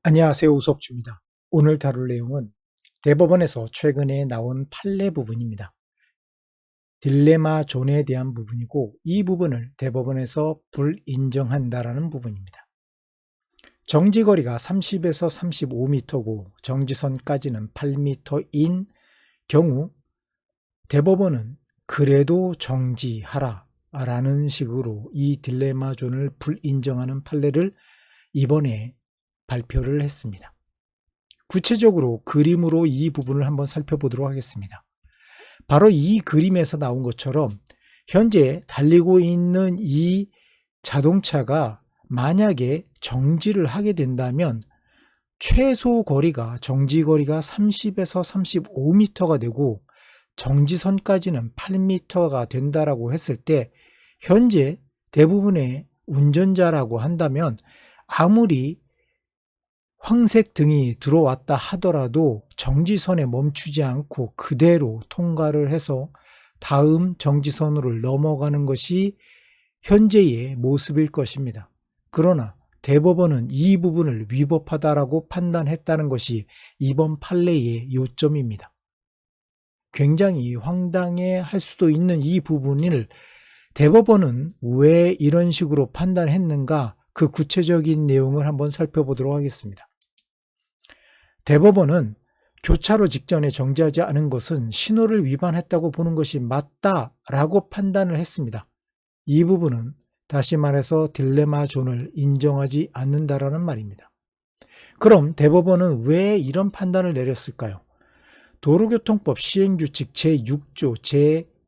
안녕하세요. 우석주입니다. 오늘 다룰 내용은 대법원에서 최근에 나온 판례 부분입니다. 딜레마 존에 대한 부분이고 이 부분을 대법원에서 불인정한다라는 부분입니다. 정지거리가 30에서 35m고 정지선까지는 8m인 경우 대법원은 그래도 정지하라 라는 식으로 이 딜레마 존을 불인정하는 판례를 이번에 발표를 했습니다. 구체적으로 그림으로 이 부분을 한번 살펴보도록 하겠습니다. 바로 이 그림에서 나온 것처럼 현재 달리고 있는 이 자동차가 만약에 정지를 하게 된다면 최소 거리가 정지거리가 30에서 35m가 되고 정지선까지는 8m가 된다라고 했을 때 현재 대부분의 운전자라고 한다면 아무리 황색 등이 들어왔다 하더라도 정지선에 멈추지 않고 그대로 통과를 해서 다음 정지선으로 넘어가는 것이 현재의 모습일 것입니다. 그러나 대법원은 이 부분을 위법하다라고 판단했다는 것이 이번 판례의 요점입니다. 굉장히 황당해 할 수도 있는 이 부분을 대법원은 왜 이런 식으로 판단했는가, 그 구체적인 내용을 한번 살펴보도록 하겠습니다. 대법원은 교차로 직전에 정지하지 않은 것은 신호를 위반했다고 보는 것이 맞다라고 판단을 했습니다. 이 부분은 다시 말해서 딜레마 존을 인정하지 않는다라는 말입니다. 그럼 대법원은 왜 이런 판단을 내렸을까요? 도로교통법 시행규칙 제6조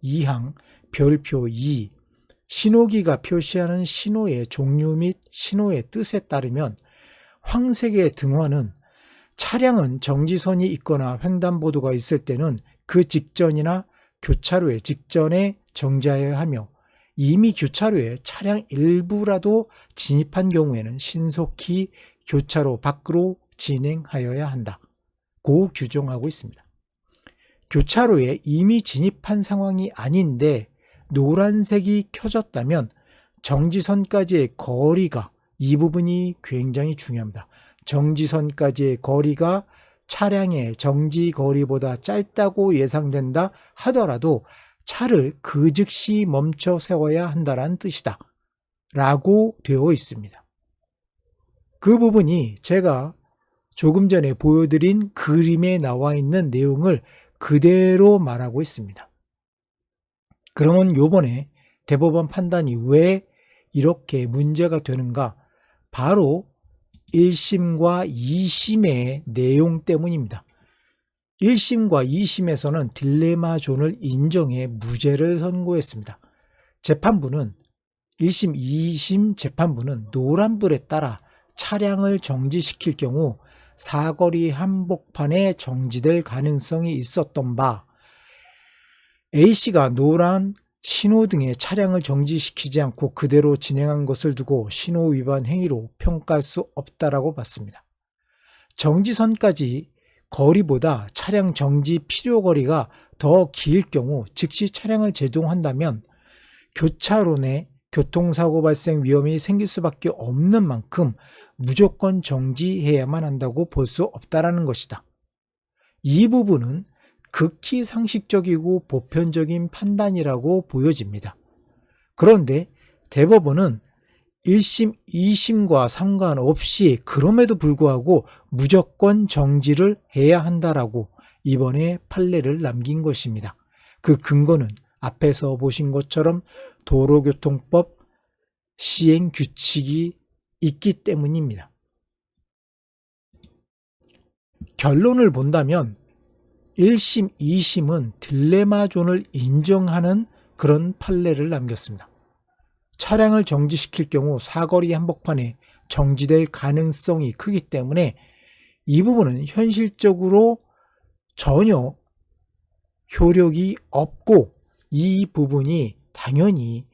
제2항 별표 2 신호기가 표시하는 신호의 종류 및 신호의 뜻에 따르면 황색의 등화는 차량은 정지선이 있거나 횡단보도가 있을 때는 그 직전이나 교차로의 직전에 정지하여야 하며 이미 교차로에 차량 일부라도 진입한 경우에는 신속히 교차로 밖으로 진행하여야 한다고 규정하고 있습니다. 교차로에 이미 진입한 상황이 아닌데 노란색이 켜졌다면 정지선까지의 거리가, 이 부분이 굉장히 중요합니다. 정지선까지의 거리가 차량의 정지거리보다 짧다고 예상된다 하더라도 차를 그 즉시 멈춰 세워야 한다는 뜻이다 라고 되어 있습니다. 그 부분이 제가 조금 전에 보여드린 그림에 나와 있는 내용을 그대로 말하고 있습니다. 그러면 요번에 대법원 판단이 왜 이렇게 문제가 되는가? 바로 1심과 2심의 내용 때문입니다. 1심과 2심에서는 딜레마 존을 인정해 무죄를 선고했습니다. 재판부는 1심, 2심 재판부는 노란불에 따라 차량을 정지시킬 경우 사거리 한복판에 정지될 가능성이 있었던 바 A씨가 노란 신호등에 차량을 정지시키지 않고 그대로 진행한 것을 두고 신호 위반 행위로 평가할 수 없다라고 봤습니다. 정지선까지 거리보다 차량 정지 필요 거리가 더 길 경우 즉시 차량을 제동한다면 교차로 내 교통사고 발생 위험이 생길 수밖에 없는 만큼 무조건 정지해야만 한다고 볼 수 없다라는 것이다. 이 부분은 극히 상식적이고 보편적인 판단이라고 보여집니다. 그런데 대법원은 1심, 2심과 상관없이 그럼에도 불구하고 무조건 정지를 해야 한다라고 이번에 판례를 남긴 것입니다. 그 근거는 앞에서 보신 것처럼 도로교통법 시행규칙이 있기 때문입니다. 결론을 본다면 1심, 2심은 딜레마 존을 인정하는 그런 판례를 남겼습니다. 차량을 정지시킬 경우 사거리 한복판에 정지될 가능성이 크기 때문에 이 부분은 현실적으로 전혀 효력이 없고 이 부분이 당연히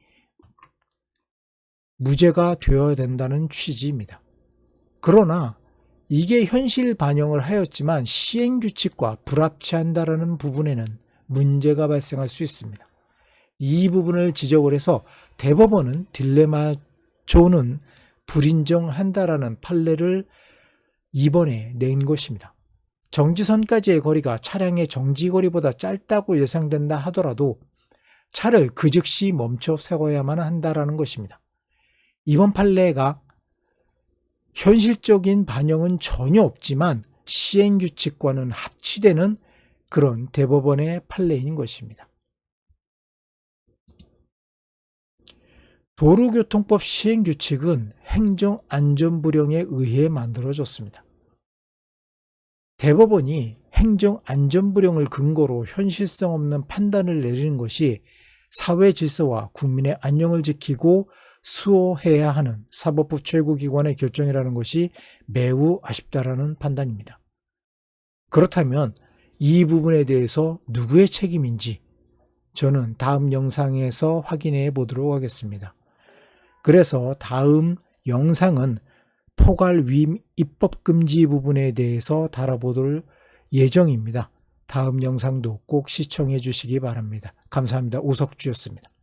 무죄가 되어야 된다는 취지입니다. 그러나 이게 현실 반영을 하였지만 시행규칙과 불합치한다라는 부분에는 문제가 발생할 수 있습니다. 이 부분을 지적을 해서 대법원은 딜레마 존은 불인정한다라는 판례를 이번에 낸 것입니다. 정지선까지의 거리가 차량의 정지거리보다 짧다고 예상된다 하더라도 차를 그 즉시 멈춰 세워야만 한다라는 것입니다. 이번 판례가 현실적인 반영은 전혀 없지만 시행규칙과는 합치되는 그런 대법원의 판례인 것입니다. 도로교통법 시행규칙은 행정안전부령에 의해 만들어졌습니다. 대법원이 행정안전부령을 근거로 현실성 없는 판단을 내리는 것이 사회 질서와 국민의 안녕을 지키고 수호해야 하는 사법부 최고기관의 결정이라는 것이 매우 아쉽다라는 판단입니다. 그렇다면 이 부분에 대해서 누구의 책임인지 저는 다음 영상에서 확인해 보도록 하겠습니다. 그래서 다음 영상은 포괄위임 입법금지 부분에 대해서 다뤄볼 예정입니다. 다음 영상도 꼭 시청해 주시기 바랍니다. 감사합니다. 오석주였습니다.